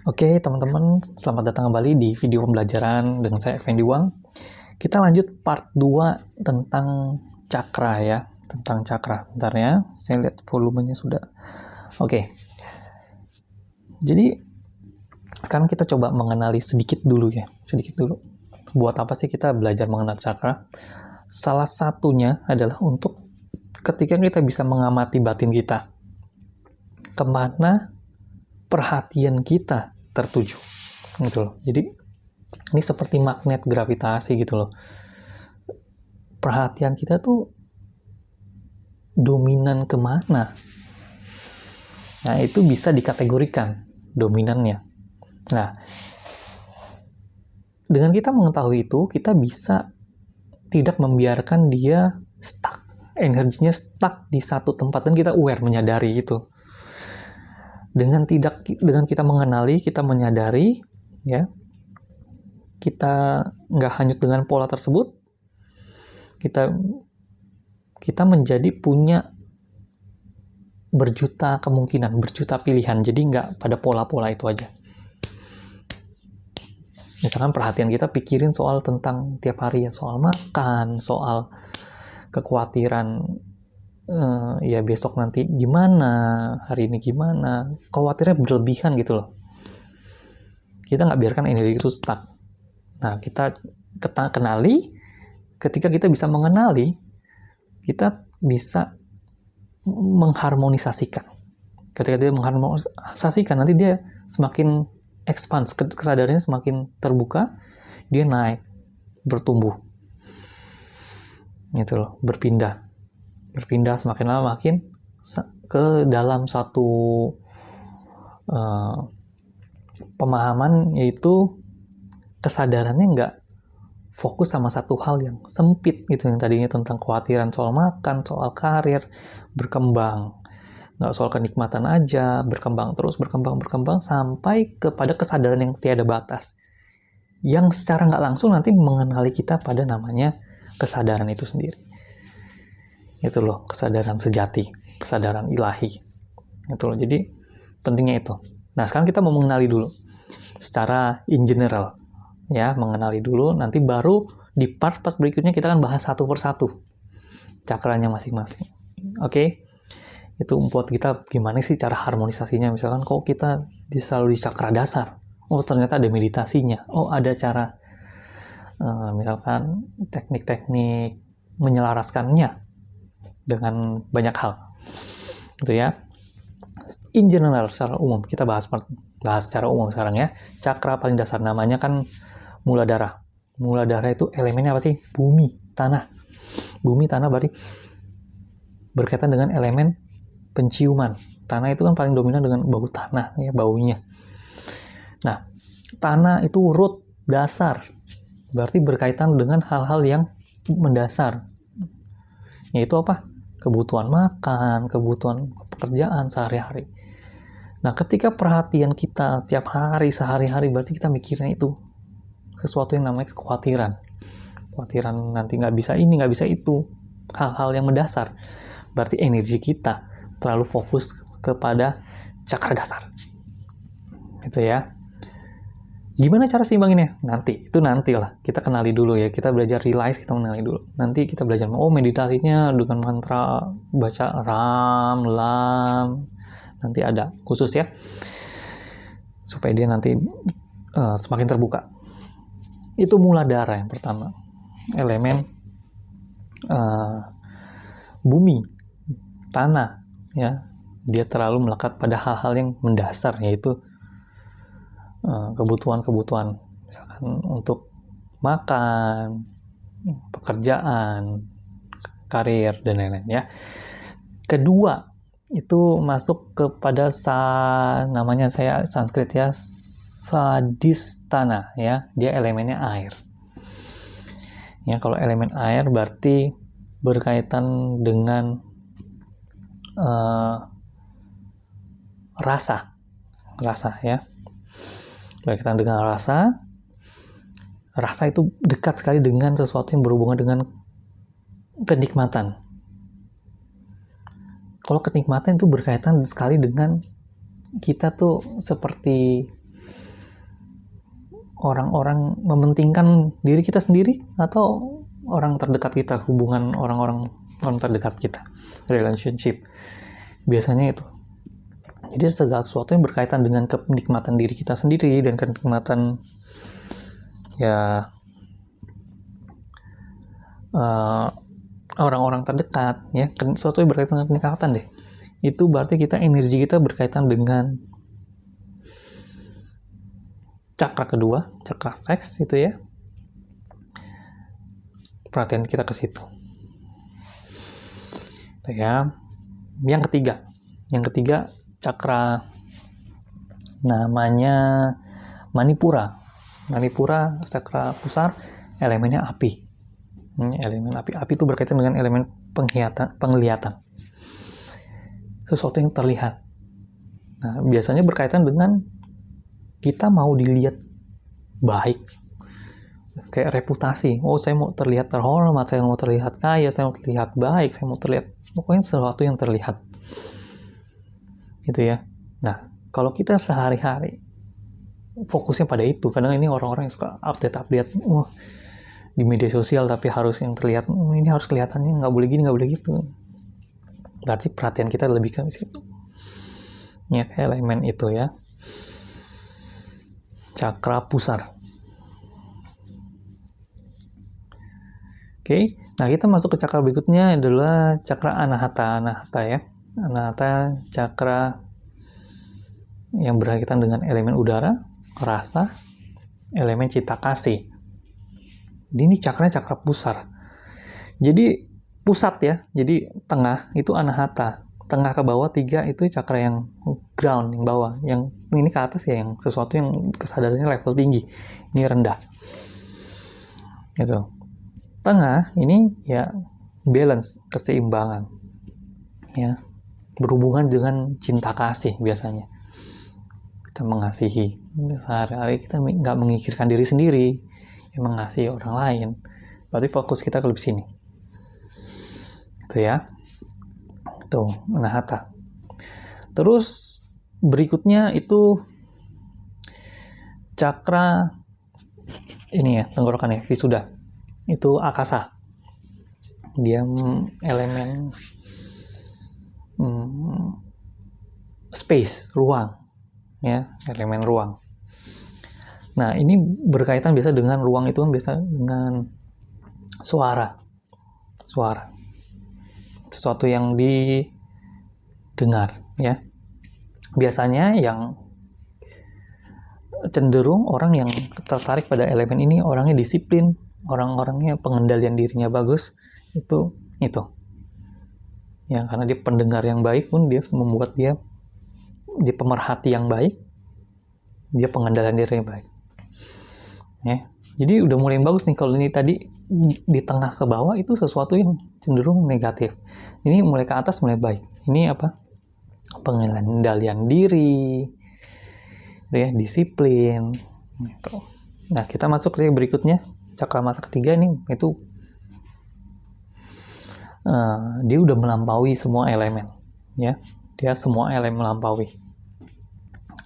Oke, teman-teman, selamat datang kembali di video pembelajaran dengan saya Effendi Wang. Kita lanjut part 2 tentang cakra ya, tentang cakra. Bentar ya, saya lihat volumenya sudah. Oke. Jadi sekarang kita coba mengenali sedikit dulu ya, sedikit dulu. Buat apa sih kita belajar mengenal cakra? Salah satunya adalah untuk ketika kita bisa mengamati batin kita. Kemana perhatian kita tertuju gitu loh. Jadi ini seperti magnet gravitasi gitu loh. Perhatian kita tuh dominan kemana? Nah, itu bisa dikategorikan dominannya. Nah, dengan kita mengetahui itu, kita bisa tidak membiarkan dia stuck, energinya stuck di satu tempat, dan kita aware, menyadari itu. Dengan kita mengenali, kita menyadari, ya, kita nggak hanyut dengan pola tersebut, kita menjadi punya berjuta kemungkinan, berjuta pilihan. Jadi nggak pada pola-pola itu aja. Misalkan perhatian kita pikirin soal tentang tiap hari ya, soal makan, soal kekhawatiran, ya besok nanti gimana, hari ini gimana, khawatirnya berlebihan gitu loh. Kita nggak biarkan energi itu stuck. Nah, kita kenali, ketika kita bisa mengenali, kita bisa mengharmonisasikan. Ketika dia mengharmonisasikan, nanti dia semakin expand, kesadarannya semakin terbuka, dia naik, bertumbuh. Gitu loh, berpindah semakin lama makin ke dalam satu pemahaman, yaitu kesadarannya nggak fokus sama satu hal yang sempit gitu, yang tadinya tentang kekhawatiran soal makan, soal karir, berkembang, nggak soal kenikmatan aja, berkembang terus, berkembang sampai kepada kesadaran yang tiada batas, yang secara nggak langsung nanti mengenali kita pada namanya kesadaran itu sendiri. Itu loh, kesadaran sejati, kesadaran ilahi. Itu loh, jadi pentingnya itu. Nah, sekarang kita mau mengenali dulu secara in general ya, mengenali dulu, nanti baru di part-part berikutnya kita akan bahas satu persatu cakranya masing-masing. Oke? Itu buat kita gimana sih cara harmonisasinya. Misalkan kok kita selalu di cakra dasar, oh ternyata ada meditasinya, oh ada cara misalkan teknik-teknik menyelaraskannya dengan banyak hal gitu ya. In general, secara umum kita bahas secara umum sekarang ya. Cakra paling dasar namanya kan Muladhara. Muladhara itu elemennya apa sih? Bumi, tanah. Bumi, tanah berarti berkaitan dengan elemen penciuman. Tanah itu kan paling dominan dengan bau tanah ya, baunya. Nah, tanah itu root, dasar. Berarti berkaitan dengan hal-hal yang mendasar. Yaitu apa? Kebutuhan makan, kebutuhan pekerjaan sehari-hari. Nah, ketika perhatian kita tiap hari, sehari-hari, berarti kita mikirnya itu sesuatu yang namanya kekhawatiran. Kekhawatiran nanti nggak bisa ini, nggak bisa itu. Hal-hal yang mendasar. Berarti energi kita terlalu fokus kepada cakra dasar. Itu ya. Gimana cara seimbanginnya? Nantilah. Kita kenali dulu ya. Kita belajar realize, kita mengenali dulu. Nanti kita belajar, meditasinya dengan mantra, baca Ram, Lam. Nanti ada khusus ya. Supaya dia nanti semakin terbuka. Itu Muladhara yang pertama. Elemen bumi, tanah. Ya. Dia terlalu melekat pada hal-hal yang mendasar, yaitu kebutuhan-kebutuhan, misalkan untuk makan, pekerjaan, karir, dan lain-lain ya. Kedua, itu masuk kepada namanya saya Sanskrit ya, Sadhisthana ya. Dia elemennya air. Ya, kalau elemen air berarti berkaitan dengan rasa ya. Berkaitan dengan rasa itu dekat sekali dengan sesuatu yang berhubungan dengan kenikmatan. Kalau kenikmatan itu berkaitan sekali dengan kita tuh seperti orang-orang mementingkan diri kita sendiri atau orang terdekat kita, hubungan orang-orang terdekat kita, relationship. Biasanya itu. Jadi segala sesuatu yang berkaitan dengan kenikmatan diri kita sendiri dan kenikmatan ya orang-orang terdekat, ya sesuatu yang berkaitan dengan kenikmatan deh. Itu berarti energi kita berkaitan dengan cakra kedua, cakra seks itu ya. Perhatian kita ke situ. Ya. Yang ketiga cakra namanya Manipura. Manipura cakra pusar, elemennya api. Elemen api. Api itu berkaitan dengan elemen penglihatan. Sesuatu yang terlihat. Nah, biasanya berkaitan dengan kita mau dilihat baik. Kayak reputasi. Oh, saya mau terlihat terhormat, saya mau terlihat kaya, saya mau terlihat baik, saya mau terlihat pokoknya sesuatu yang terlihat. Gitu ya. Nah, kalau kita sehari-hari fokusnya pada itu, kadang ini orang-orang yang suka update di media sosial tapi harus yang terlihat, ini harus kelihatannya nggak boleh gini, nggak boleh gitu. Berarti perhatian kita lebih ke situ. Ya, elemen itu ya. Cakra pusar. Oke, nah kita masuk ke cakra berikutnya adalah cakra anahata. Anahata ya. Anahata cakra yang berkaitan dengan elemen udara, rasa, elemen cita kasih. Ini cakra pusar. Jadi pusat ya, jadi tengah itu anahata. Tengah ke bawah 3 itu cakra yang ground, yang bawah. Yang ini ke atas ya, yang sesuatu yang kesadarannya level tinggi. Ini rendah. Gitu. Tengah ini ya balance, keseimbangan. Ya. Berhubungan dengan cinta kasih biasanya. Kita mengasihi. Sehari-hari kita nggak memikirkan diri sendiri, ya mengasihi orang lain. Berarti fokus kita ke sini. Itu ya. Tuh, anahata. Terus berikutnya itu cakra ini ya, tenggorokan ya, visuda. Itu akasa. Dia elemen space, ruang. Ya, elemen ruang. Nah, ini berkaitan biasa dengan ruang itu kan biasa dengan suara. Sesuatu yang didengar, ya. Biasanya yang cenderung orang yang tertarik pada elemen ini orangnya disiplin, orang-orangnya pengendalian dirinya bagus, itu. Ya, karena dia pendengar yang baik pun dia membuat dia pemerhati yang baik, dia pengendalian diri yang baik. Ya. Jadi udah mulai bagus nih. Kalau ini tadi di tengah ke bawah itu sesuatu yang cenderung negatif. Ini mulai ke atas mulai baik. Ini apa? Pengendalian diri, ya, disiplin. Gitu. Nah, kita masuk ke berikutnya, cakra masa ketiga ini itu dia udah melampaui semua elemen, ya. Dia semua elemen melampaui.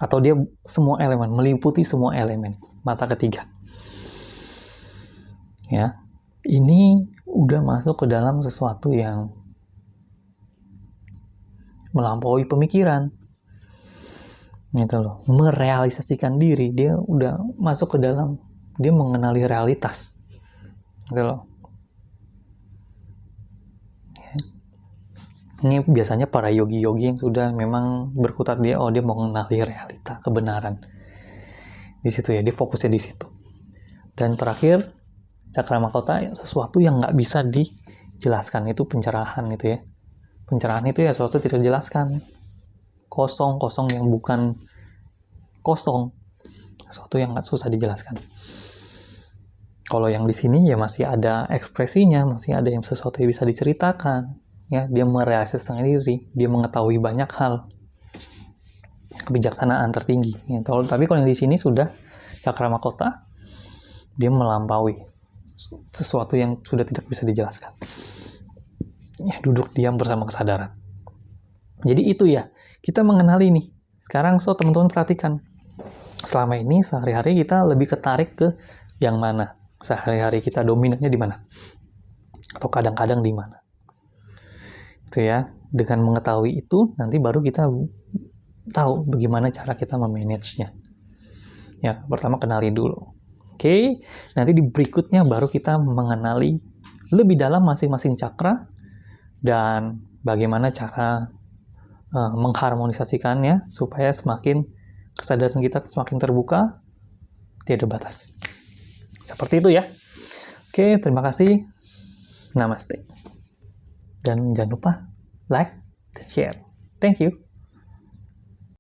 Atau dia semua elemen, meliputi semua elemen. Mata ketiga. Ya. Ini udah masuk ke dalam sesuatu yang melampaui pemikiran. Gitu loh. Merealisasikan diri. Dia udah masuk ke dalam, dia mengenali realitas. Gitu loh. Ini biasanya para yogi-yogi yang sudah memang berkutat dia mau mengenali realita, kebenaran. Di situ ya, dia fokusnya di situ. Dan terakhir, cakra mahkota, sesuatu yang nggak bisa dijelaskan, itu pencerahan itu ya. Pencerahan itu ya sesuatu tidak dijelaskan. Kosong yang bukan kosong. Sesuatu yang nggak susah dijelaskan. Kalau yang di sini ya masih ada ekspresinya, masih ada yang sesuatu yang bisa diceritakan. Ya, dia merealisasikan diri, dia mengetahui banyak hal, kebijaksanaan tertinggi. Ya, tapi kalau yang di sini sudah cakra mahkota, dia melampaui sesuatu yang sudah tidak bisa dijelaskan. Ya, duduk diam bersama kesadaran. Jadi itu ya, kita mengenali nih. Sekarang teman-teman perhatikan, selama ini sehari-hari kita lebih ketarik ke yang mana? Sehari-hari kita dominannya di mana? Atau kadang-kadang di mana? Itu ya. Dengan mengetahui itu, nanti baru kita tahu bagaimana cara kita memanage-nya. Ya, pertama kenali dulu. Oke, nanti di berikutnya baru kita mengenali lebih dalam masing-masing cakra dan bagaimana cara mengharmonisasikannya supaya semakin kesadaran kita semakin terbuka, tiada batas. Seperti itu ya. Oke, terima kasih. Namaste. Dan jangan lupa like dan share. Thank you.